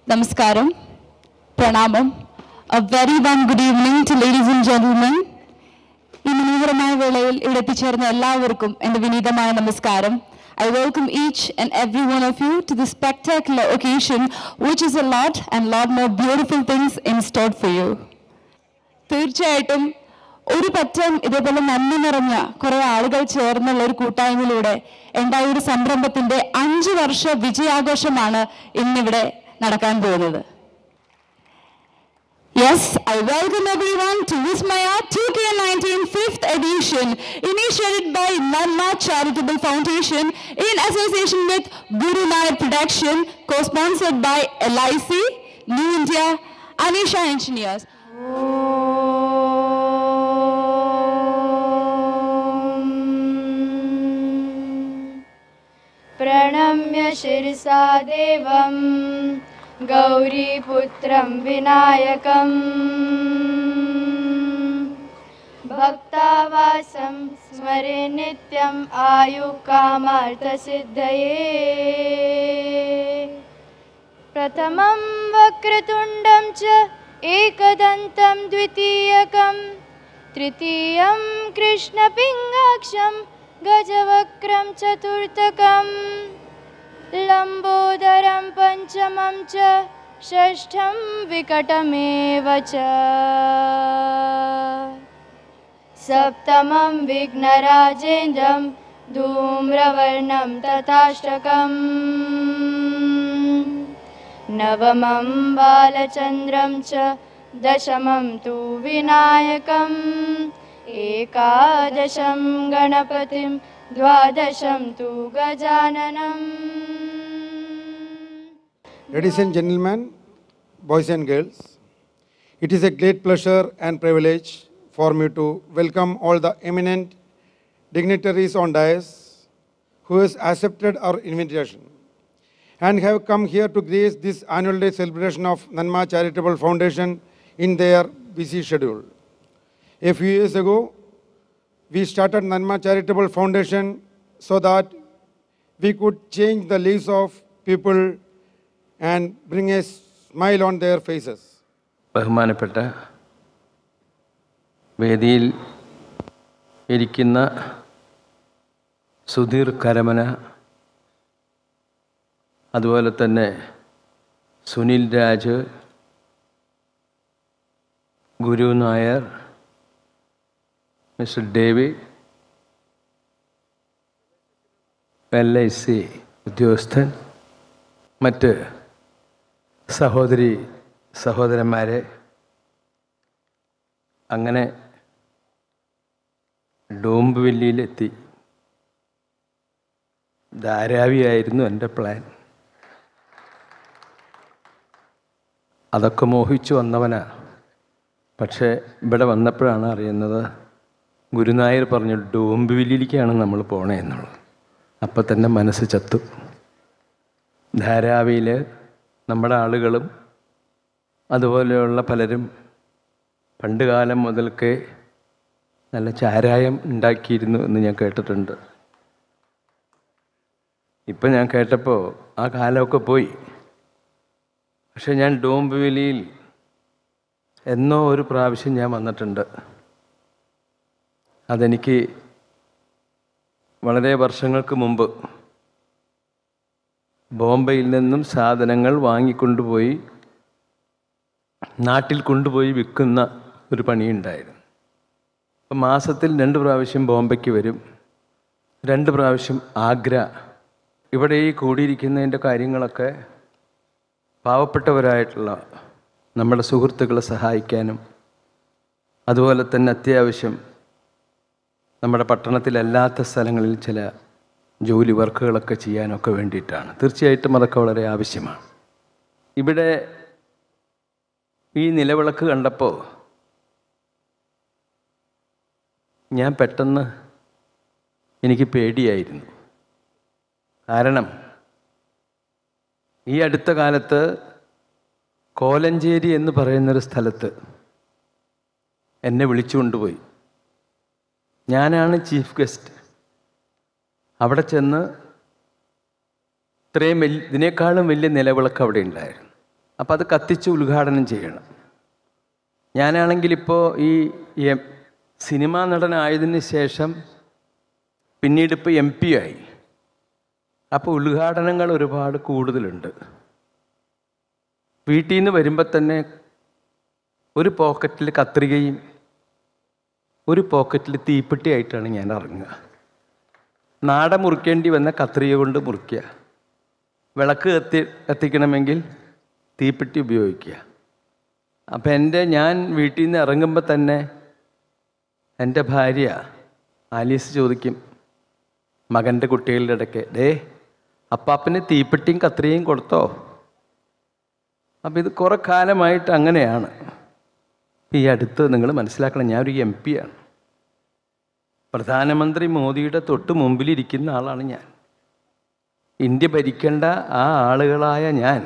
Namaskaram, Pranamam, a very warm good evening to ladies and gentlemen. ഈ മനോഹരമായ വേളയിൽ ഇവിടെ എത്തിച്ചേർന്ന എല്ലാവർക്കും എൻ്റെ വിനീതമായ നമസ്കാരം. I welcome each and every one of you to this spectacular occasion, which is a lot more beautiful things in store for you. തീർച്ചയായിട്ടും ഒരു പറ്റം ഇതേപോലെ നന്ദി നിറഞ്ഞ കുറെ ആളുകൾ ചേർന്നുള്ള ഒരു കൂട്ടായ്മയിലൂടെ ഉണ്ടായ ഒരു സംരംഭത്തിന്റെ 5 വർഷ വിജയാഘോഷമാണ് ഇന്നിവിടെ നടക്കാൻ പോകുന്നത്. Yes, I welcome everyone to Vismaya 2K19 5th edition, initiated by Nanma Charitable Foundation in association with Guru Nair Production, co-sponsored by LIC, New India, Anisha Engineers. प्रणम्य शिरसा देवं गौरीपुत्रं विनायकं भक्तावासं स्मरे नित्यम् आयुकामार्थसिद्धये प्रथमं वक्रतुण्डं च एकदन्तं द्वितीयकं तृतीयं कृष्णपिङ्गाक्षं गजवक्रं चतुर्थकं लम्बोदरं पञ्चमं च षष्ठं विकटमेव च सप्तमं विघ्नराजेन्द्रं धूम्रवर्णं तथाष्टकं नवमं बालचन्द्रं च दशमं तु विनायकम् एकादशं गणपतिं द्वादशं तु गजाननम्. Ladies and gentlemen, boys and girls, it is a great pleasure and privilege for me to welcome all the eminent dignitaries on dais who has accepted our invitation and have come here to grace this annual day celebration of Nanma Charitable Foundation in their busy schedule. A few years ago, we started Nanma Charitable Foundation so that we could change the lives of people and bring a smile on their faces. ബഹുമാനപ്പെട്ട വേദിയിൽ ഇരിക്കുന്ന സുധീർ കരമന, അതുപോലെ തന്നെ സുനിൽ രാജ്, ഗുരു Nair, mister David, LIC ഉദ്യോഗസ്ഥൻ, മറ്റ് സഹോദരന്മാരെ, അങ്ങനെ ഡോംബിവല്ലിയിലെത്തി. ധാരാവിയായിരുന്നു എൻ്റെ പ്ലാൻ. അതൊക്കെ മോഹിച്ചു വന്നവനാണ്. പക്ഷേ ഇവിടെ വന്നപ്പോഴാണ് അറിയുന്നത് ഗുരുനായർ പറഞ്ഞു ഡോംബിവല്ലിയിലേക്കാണ് നമ്മൾ പോണേ എന്നുള്ളത്. അപ്പം തന്നെ മനസ്സ് ചത്തു. ധാരാവിയിൽ നമ്മുടെ ആളുകളും അതുപോലെയുള്ള പലരും പണ്ട് കാലം മുതൽക്കേ നല്ല ചാരായം ഉണ്ടാക്കിയിരുന്നു എന്ന് ഞാൻ കേട്ടിട്ടുണ്ട്. ഇപ്പം ഞാൻ കേട്ടപ്പോൾ ആ കാലമൊക്കെ പോയി. പക്ഷെ ഞാൻ ഡോംബിവലിയിൽ എന്നോ ഒരു പ്രാവശ്യം ഞാൻ വന്നിട്ടുണ്ട്. അതെനിക്ക് വളരെ വർഷങ്ങൾക്ക് മുമ്പ് ബോംബെയിൽ നിന്നും സാധനങ്ങൾ വാങ്ങിക്കൊണ്ടുപോയി നാട്ടിൽ കൊണ്ടുപോയി വിൽക്കുന്ന ഒരു പണിയുണ്ടായിരുന്നു. അപ്പം മാസത്തിൽ 2 പ്രാവശ്യം ബോംബെക്ക് വരും, 2 പ്രാവശ്യം ആഗ്ര. ഇവിടെ ഈ കൂടിയിരിക്കുന്നതിൻ്റെ കാര്യങ്ങളൊക്കെ പാവപ്പെട്ടവരായിട്ടുള്ള നമ്മുടെ സുഹൃത്തുക്കളെ സഹായിക്കാനും അതുപോലെ തന്നെ അത്യാവശ്യം നമ്മുടെ പട്ടണത്തിലല്ലാത്ത സ്ഥലങ്ങളിൽ ചില ജോലി വർക്കുകളൊക്കെ ചെയ്യാനൊക്കെ വേണ്ടിയിട്ടാണ്. തീർച്ചയായിട്ടും അതൊക്കെ വളരെ ആവശ്യമാണ്. ഇവിടെ ഈ നിലവിളക്ക് കണ്ടപ്പോൾ ഞാൻ പെട്ടെന്ന് എനിക്ക് പേടിയായിരുന്നു. കാരണം ഈ അടുത്ത കാലത്ത് കോലഞ്ചേരി എന്ന് പറയുന്നൊരു സ്ഥലത്ത് എന്നെ വിളിച്ചുകൊണ്ടുപോയി. ഞാനാണ് ചീഫ് ഗസ്റ്റ്. അവിടെ ചെന്ന് ഇത്രയും ഇതിനേക്കാളും വലിയ നിലവിളക്ക് അവിടെ ഉണ്ടായിരുന്നു. അപ്പം അത് കത്തിച്ച് ഉദ്ഘാടനം ചെയ്യണം. ഞാനാണെങ്കിൽ ഇപ്പോൾ ഈ സിനിമാ നടനായതിന് ശേഷം പിന്നീട് ഇപ്പോൾ MP ആയി. അപ്പോൾ ഉദ്ഘാടനങ്ങൾ ഒരുപാട് കൂടുതലുണ്ട്. വീട്ടിൽ നിന്ന് വരുമ്പോൾ തന്നെ ഒരു പോക്കറ്റിൽ കത്രികയും ഒരു പോക്കറ്റിൽ തീപ്പെട്ടിയായിട്ടാണ് ഞാൻ ഇറങ്ങുക. നാട മുറിക്കേണ്ടി വന്ന കത്രിക കൊണ്ട് മുറിക്കുക, വിളക്ക് കത്തിക്കണമെങ്കിൽ തീപ്പെട്ടി ഉപയോഗിക്കുക. അപ്പം ഞാൻ വീട്ടിൽ നിന്ന് ഇറങ്ങുമ്പോൾ തന്നെ എൻ്റെ ഭാര്യ ആലീസ് ചോദിക്കും മകൻ്റെ കുട്ടികളുടെ ഇടയ്ക്ക്, അപ്പാപ്പന് തീപ്പെട്ടിയും കത്രികയും കൊടുത്തോ? അപ്പം ഇത് കുറേ കാലമായിട്ട് അങ്ങനെയാണ്. ഈ അടുത്ത് നിങ്ങൾ മനസ്സിലാക്കണം, ഞാനൊരു MP ആണ്. പ്രധാനമന്ത്രി മോദിയുടെ തൊട്ട് മുമ്പിലിരിക്കുന്ന ആളാണ് ഞാൻ. ഇന്ത്യ ഭരിക്കേണ്ട ആ ആളുകളായ ഞാൻ,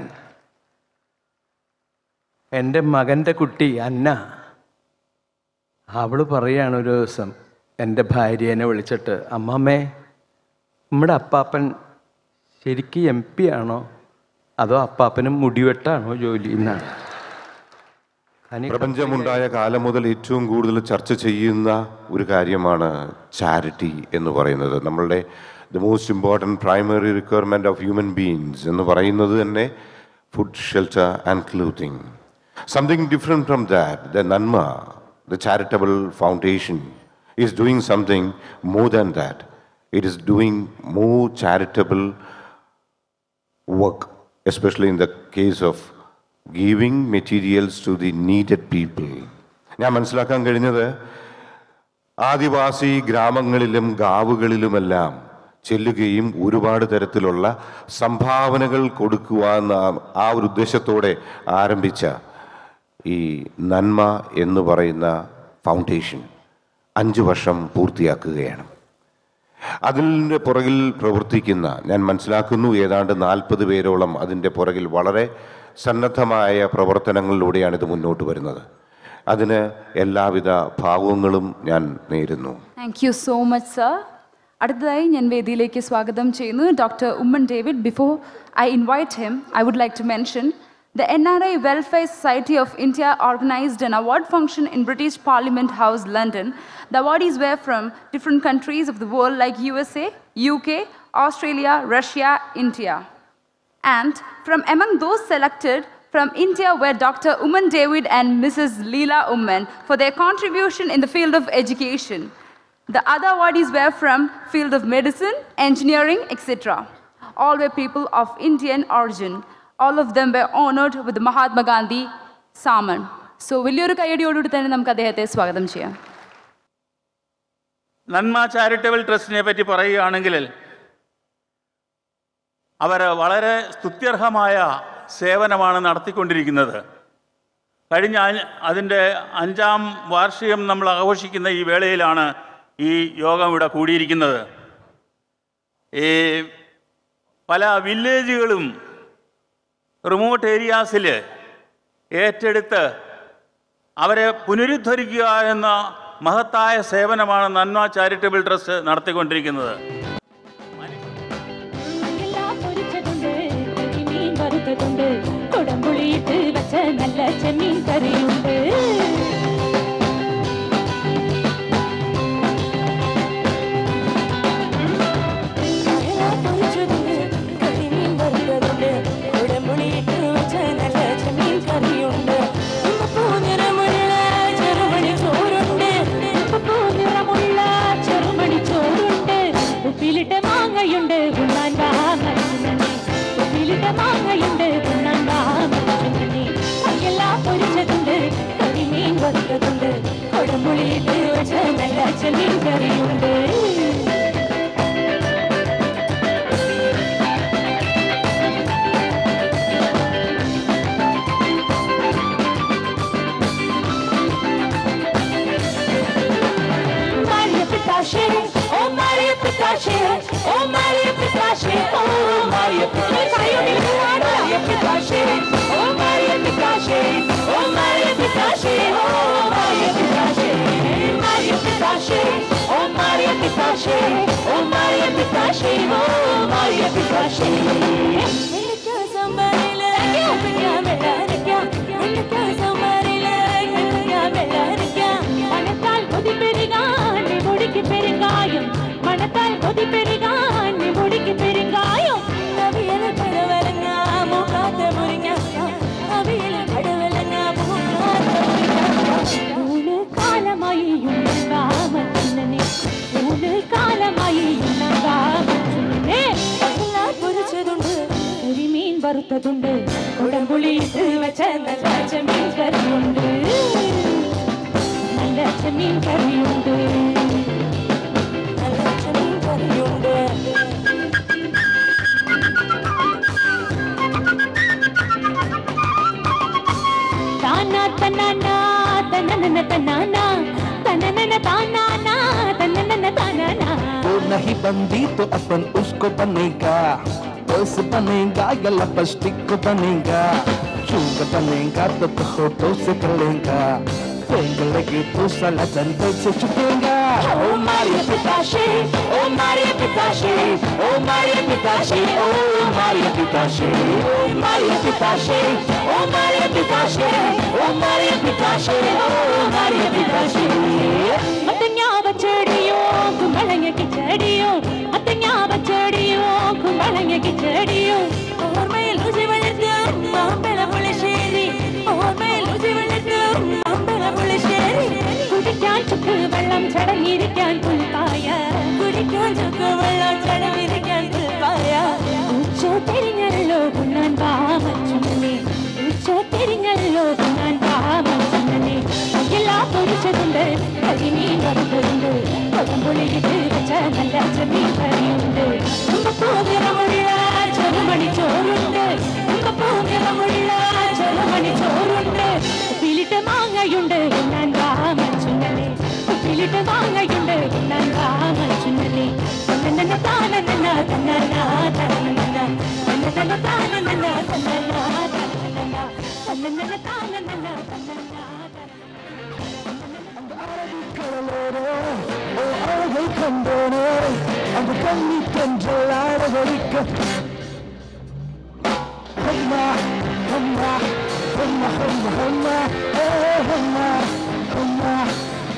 എൻ്റെ മകൻ്റെ കുട്ടി അന്ന, അവൾ പറയുകയാണ് ഒരു ദിവസം എൻ്റെ ഭാര്യേനെ വിളിച്ചിട്ട്, അമ്മമ്മേ, നമ്മുടെ അപ്പാപ്പൻ ശരിക്കും MP ആണോ അതോ അപ്പാപ്പനും മുടിവെട്ടാണോ ജോലി എന്നാണ്. പ്രപഞ്ചമുണ്ടായ കാലം മുതൽ ഏറ്റവും കൂടുതൽ ചർച്ച ചെയ്യുന്ന ഒരു കാര്യമാണ് ചാരിറ്റി എന്ന് പറയുന്നത്. നമ്മളുടെ the most important primary requirement of human beings എന്ന് പറയുന്നത് തന്നെ food, shelter and clothing. Something different from that, the Nanma, the charitable foundation is doing something more than that. It is doing more charitable work, especially in the case of giving materials to the needed people. ഞാൻ മനസ്സിലാക്കാൻ കഴിഞ്ഞത്, ആദിവാസി ഗ്രാമങ്ങളിലും ഗാവുകളിലുമെല്ലാം ചെല്ലുകയും ഒരുപാട് തരത്തിലുള്ള സംഭാവനകൾ കൊടുക്കുവാന്ന ആ ഒരു ഉദ്ദേശത്തോടെ ആരംഭിച്ച ഈ നന്മ എന്ന് പറയുന്ന ഫൗണ്ടേഷൻ 5 വർഷം പൂർത്തിയാക്കുകയാണ്. അതിൻ്റെ പുറകിൽ പ്രവർത്തിക്കുന്ന, ഞാൻ മനസ്സിലാക്കുന്നു, ഏതാണ്ട് 40 പേരോളം അതിൻ്റെ പുറകിൽ വളരെ സന്നദ്ധമായ പ്രവർത്തനങ്ങളിലൂടെയാണ് ഇത് മുന്നോട്ട് വരുന്നത്. അതിന് എല്ലാവിധ ഭാവങ്ങളും ഞാൻ നേരുന്നു. Thank you so much sir. അടുത്തതായി ഞാൻ വേദിയിലേക്ക് സ്വാഗതം ചെയ്യുന്നു doctor Oommen David. Before I invite him, I would like to mention the NRI Welfare Society of India organized an award function in British Parliament House, London. The awardees were from different countries of the world like USA, UK, Australia, Russia, India. And from among those selected from India were Dr. Umman David and Mrs. Leela Umman for their contribution in the field of education. The other awardees were from field of medicine, engineering, etc. All were people of Indian origin. All of them were honored with the Mahatma Gandhi Samman. So, വലിയൊരു കയ്യടിയോടുകൂടി തന്നെ നമുക്ക് അദ്ദേഹത്തെ സ്വാഗതം ചെയ്യാം. നന്മ charitable ട്രസ്റ്റിനെ പറ്റി പറയുകയാണെങ്കിൽ അവർ വളരെ സ്തുത്യർഹമായ സേവനമാണ് നടത്തിക്കൊണ്ടിരിക്കുന്നത്. കഴിഞ്ഞ അതിൻ്റെ 5ാം വാർഷികം നമ്മൾ ആഘോഷിക്കുന്ന ഈ വേളയിലാണ് ഈ യോഗം ഇവിടെ കൂടിയിരിക്കുന്നത്. ഈ പല വില്ലേജുകളും റിമോട്ട് ഏരിയാസിൽ ഏറ്റെടുത്ത് അവരെ പുനരുദ്ധരിക്കുക എന്ന മഹത്തായ സേവനമാണ് നന്മ ചാരിറ്റബിൾ ട്രസ്റ്റ് നടത്തിക്കൊണ്ടിരിക്കുന്നത്. Maria Picache, வெள்ளரிக்காய் வெள்ளக்காய் சமரில கண்ணுக்காய் வெள்ளரிக்காய் மனத்தால் கொதி பெருகாய் நீ முடிக்கு பெருங்காயம் மனத்தால் கொதி பெருகாய் நீ முடிக்கு பெருங்காயம் அவியல் கடவலங்க மூக்காத்த முறிங்க அவியல் கடவலங்க மூக்காத்த முறிங்க மூணு காலமாய் உண்ணாம சொன்னனே மூணு காலமாய் உண்ணாம சொன்னனே எல்லாம் பொரிச்சதுண்டு மீன் வறுத்ததுண்டு குடம்புளி இட்டு வச்ச நல்ல மீன் கறி உண்டு நல்ல மீன் கறி உண்டு நல்ல மீன் கறி உண்டு தானா தன்னானா தன்னன தன்னானா तननन तानाना तननन तानाना वो नहीं बंदी तो अपन उसको बनेगा बस बनेगा या लिपस्टिक बनेगा चूक बनेगा तो होठों से कलेगा फेंक लगे तो साला जंदे से छुपेगा ओ मारिया पिताशे ओ मारिया पिताशे ओ मारिया पिताशे ओ मारिया पिताशे ओ मारिया पिताशे ओ मारिया पिताशे ओ मारिया पिताशे ओ मारिया पिताशे मतन्या बचड़ियो कुंभलंग की चड़ियो मतन्या बचड़ियो कुंभलंग की चड़ियो और मैं लुजी वलते मांबेला पुलिशेरी और मैं लुजी वलते मांबेला पुलिशेरी കുടിക്കാൻ ചുക്ക് വെള്ളം ചടങ്ങിരിക്കാൻ പുൽപ്പായ കുടിക്കാൻ ചുക്ക് വെള്ളം ചടങ്ങിരിക്കാൻ പുൽപ്പായ ഉച്ച തിരിഞ്ഞല്ലോ ഉണ്ണാൻ വാമച്ചുണ്ണനെ ഉച്ച തിരിഞ്ഞല്ലോ ഉണ്ണാൻ വാമച്ചുണ്ണനെ എല്ലാ പൊരിച്ചതുണ്ട് കരിമീൻ വറുത്തതുണ്ട് കൊടമ്പുളിയിട്ട് വെച്ച നല്ല ചെമ്മീൻ കറിയുണ്ട് തുമ്പപ്പൂനിറമുള്ള ചെറുമണി ചോറുണ്ട് തുമ്പപ്പൂനിറമുള്ള ചെറുമണി ചോറുണ്ട് ഉപ്പിലിട്ട് മാങ്ങയുണ്ട് ഉണ്ണാൻ വാമച്ചുണ്ണനെ ഉപ്പിലിട്ട് മാങ്ങയുണ്ട് ഉണ്ണാൻ വാമച്ചുണ്ണനെ തന്നന താനന തന്നന തന്നന തന്നന താനന തന്നന തന്നന താനന തന്നന കണ്ടോനെ അത് കണ്ണി കഞ്ചലാടൊരിക്ക ഹമ്മ ഹമ്മ ഹമ്മ ഹമ്മ ഹമ്മ ഏ ഹമ്മ ഹമ്മ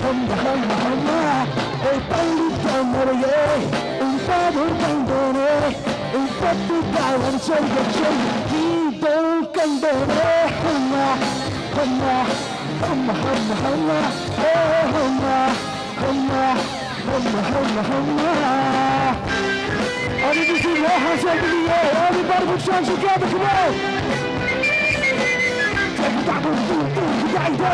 ഹമ്മ ഹമ്മ ഹമ്മ ഏ പള്ളി തമരയെ ഉൻപാദു കണ്ടോനെ ഉൻപത്തു കാവൻ ചൊല്ല ചൊല്ല ഗീതോ കണ്ടോനെ ഹമ്മ ഹമ്മ ഹമ്മ ഹമ്മ ഹമ്മ ഏ ഹമ്മ ഹമ്മ ഹമ്മ ഹമ്മ ഹമ്മ Allez, d'ici, là, un seul billet. Allez, balle de chance, je garde, come on. Take it down, do.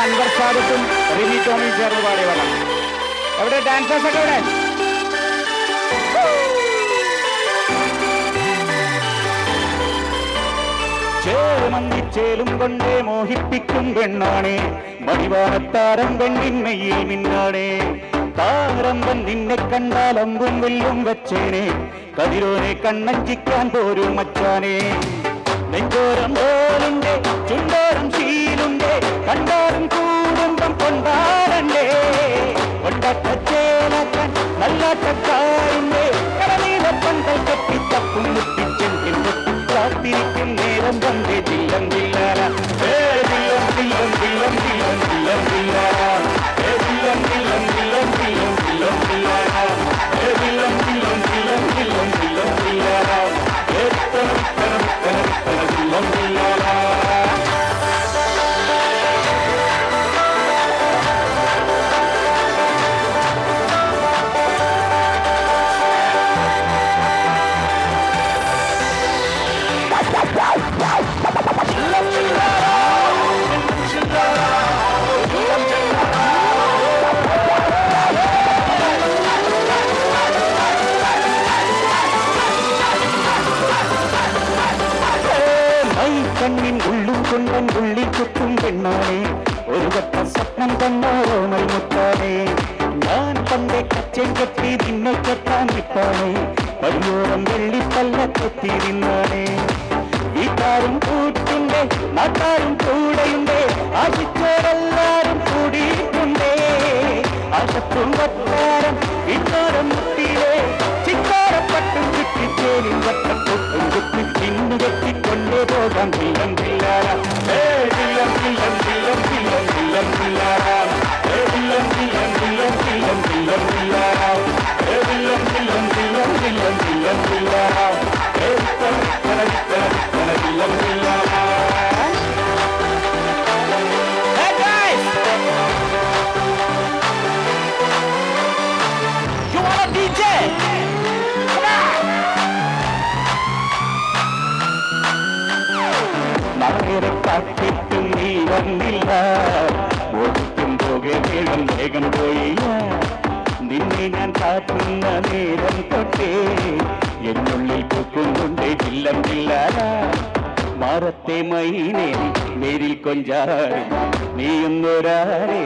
Anwar സാദത്തും Rimi ടോമിയും ചേർന്ന് പാടിയവരാണ്. എവിടെ ഡാൻസേഴ്സ് ഒക്കെ എവിടെ? ചേലും കൊണ്ടേ മോഹിപ്പിക്കും പെണ്ണാണേ, മണിവാനത്താരം പെണ്ണിന്മയിൽ മിന്നാണേ. താരമ്പൻ നിന്നെ കണ്ടാൽ അമ്പും വില്ലും വച്ചേനെ കതിരോനെ കണ്ണഞ്ചിക്കാൻ പോരും മച്ചാനെ നെഞ്ചോരം പോലുണ്ട് ചുണ്ടോരം ശീലുണ്ട് കണ്ടോരം കൂടുമ്പം കൊണ്ടാടണ്ടേ കൊണ്ടാട്ടച്ചേലക്കാൻ നല്ലാട്ടക്കാരുണ്ട് കടനീല പന്തൽ കെട്ടി തപ്പും മുട്ടിച്ചെങ്കിൽ കാത്തിരിക്കും നേരം വന്നേ ജില്ലം ജില്ലാര ജില്ലം ജില്ലം ജില്ലം ജില്ലം ജില്ലം ജില്ലാര ജില്ലം ജില്ലം ജില്ലം ജില്ലം ജില്ലം ജില്ലാര ജില്ലം ജില്ലം ജില്ലം ജില്ലം ജില്ലം ജില്ലാര ജില്ലം ജില്ലാര കണ്ണിൻ ഉള്ളും കൊണ്ടൻ ഉള്ളിൽ കുത്തും പെണ്ണാണേ ഒരു വട്ട സ്വപ്നം കണ്ണോമൽ മുത്താണേ ഞാൻ പണ്ടേ കച്ചൻ കെട്ടി നിന്നെ കെട്ടാൻ വിട്ടാണേ പടിയോളം വെള്ളിപ്പല്ല കൊത്തിരുന്നാണേ വീട്ടാരും കൂട്ടുണ്ടേ നാട്ടാരും കൂടെയുണ്ടേ ആശിച്ചോരെല്ലാരും കൂടിയിട്ടുണ്ടേ ആശത്തും വട്ടാരം ഇന്നോരം മുട്ടിയിലേ ചിത്താരപ്പട്ടും ചുറ്റിച്ചേരി വട്ടപ്പൊട്ടും കുത്തി തിന്നു കെട്ടിക്കൊണ്ടേ പോകാം ജില്ലം ജില്ലാര ജില്ലം ജില്ലം ജില്ലം ജില്ലം ജില്ലം ജില്ലാര ജില്ലം ജില്ലം ജില്ലം ജില്ലം ജില്ലം ജില്ലാര ജില്ലം ജില്ലം ജില്ലം ജില്ലം ജില്ലം ജില്ലാര ജില്ലം ജില്ലാര. Hey guys! You want a DJ? Come on! നാളെ കാത്തിട്ടും നീ വന്നില്ല ഓടിക്കും പോകെ വേഗം വേഗം പോയില്ല നിന്നെ ഞാൻ കാത്തുന്ന നേരം തൊട്ടേ എന്നുള്ളിൽ പൂക്കുന്നുണ്ട് ജില്ലം ജില്ലാര മാറത്തെ മൈനേരി നേരിൽ കൊഞ്ചാറ് നീയൊന്നൊരാരേ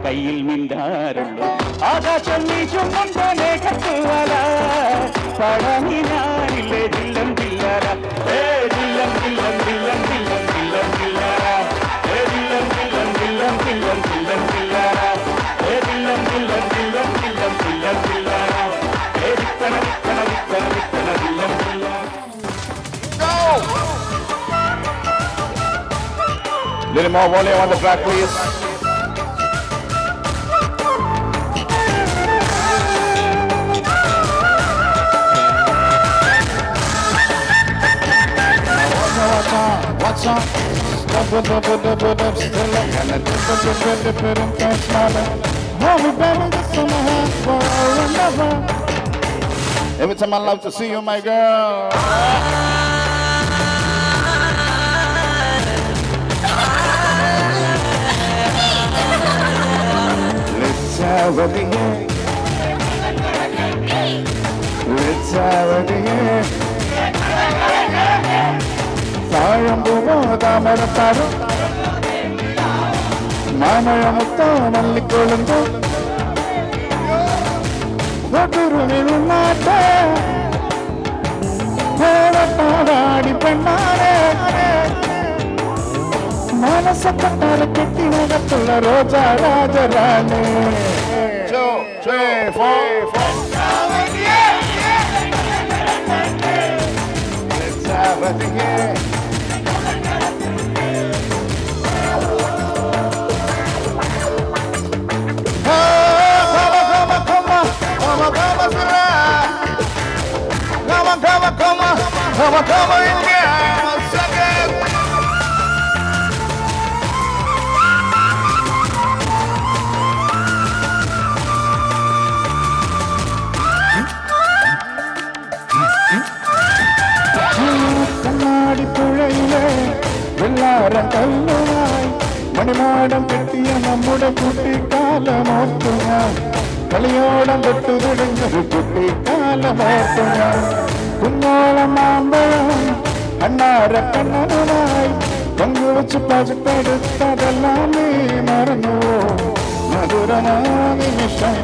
കയ്യിൽ മിണ്ടാറുള്ളൂ ആകാശം വീശുന്നുണ്ട് മേഘത്തുവല പടങ്ങിനാരില്ലേ ജില്ലം ജില്ലാര ജില്ലം ജില്ലം ജില്ലം ജില്ലം ജില്ലം ജില്ലാര ജില്ലം ജില്ലം ജില്ലം ജില്ലം ജില്ലം ജില്ലാര ജില്ലം ജില്ലം ജില്ലം ജില്ലം ജില്ലം ജില്ലാര വിത്തന വിത്തന വിത്തന വിത്തന ജില്ലം ജില്ലാര. Little more volume on the track, please. What's up? Every time I love to see you, my girl. Let's have a day. Let's have a day. താഴമ്പുമോ താമരത്താരും മാമഴമുത്തോ മല്ലിക്കൊളുമ്പോ ൊരുമിന്നാട്ടെ പാടാടി പെണ്ണാരെ മനസ്സപ്പെട്ടാൽ കെട്ടിനകത്തുള്ള Roja രാജരാണേ. Come on in here, once again. കണ്ണാടി പുഴയിലെ വെള്ളാരം കല്ലുമായി മണിമാടം കെട്ടിയ നമ്മുടെ കുട്ടിക്കാലമോർത്തു ഞാൻ കളിയോടം തൊട്ടു തുടങ്ങിയൊരു കുട്ടിക്കാലമോർത്തു ഞാൻ കുഞ്ഞോളം മാമ്പഴം അണ്ണാര കണ്ണനുമായി പങ്കുവച്ച് പഴുത്തെടുത്തതെല്ലാം നീ മറന്നുവോ മധുരമാ നിമിഷം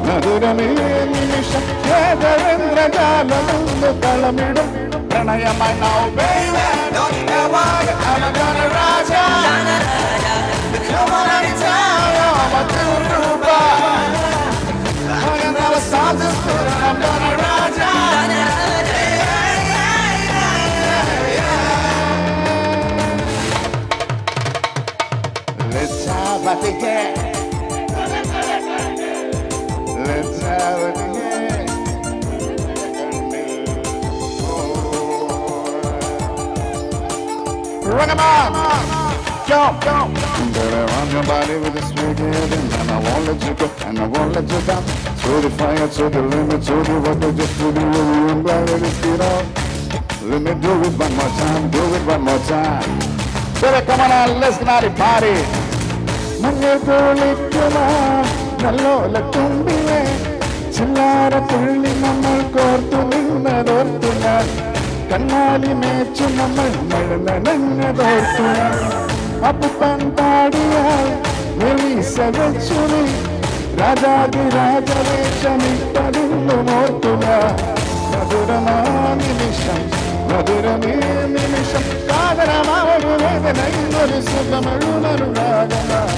മധുരമേ നിമിഷം ഏതരേന്ദ്രജാലമൊന്ന് കളമിടും പ്രണയമായി now baby don't you ever I'm a gonna raja come on anytime I'm a turuba I never stop this feeling I'm gonna raja let's have it again let's have it again run him out jump better run your body with a sweet rhythm and I won't let you go and I won't let you down to the fire to the limit to the water just to the river and blood let it get out let me do it one more time baby come on and let's get out of the party മഞ്ഞൾ തോളിക്കുമാ നല്ലോല തുമ്പിലെ ചില്ലാര തുള്ളി നമ്മൾ കോർത്തു നിന്നതോർത്തു ഞാൻ കണ്ണാലി മേച്ചു നമ്മൾ മഴ നനഞ്ഞതോർത്തു ഞാൻ അപ്പൻ പാടിയാൽ വെളിസവച്ചു നീ രാജാതിരാജവേഷമിട്ടതിന്നും ഓർത്തു ഞാൻ മധുരമാ നിമിഷം കാതരമാ ഒരു വേദന ഇന്നൊരു സുഖമഴുണരുരാഗമായി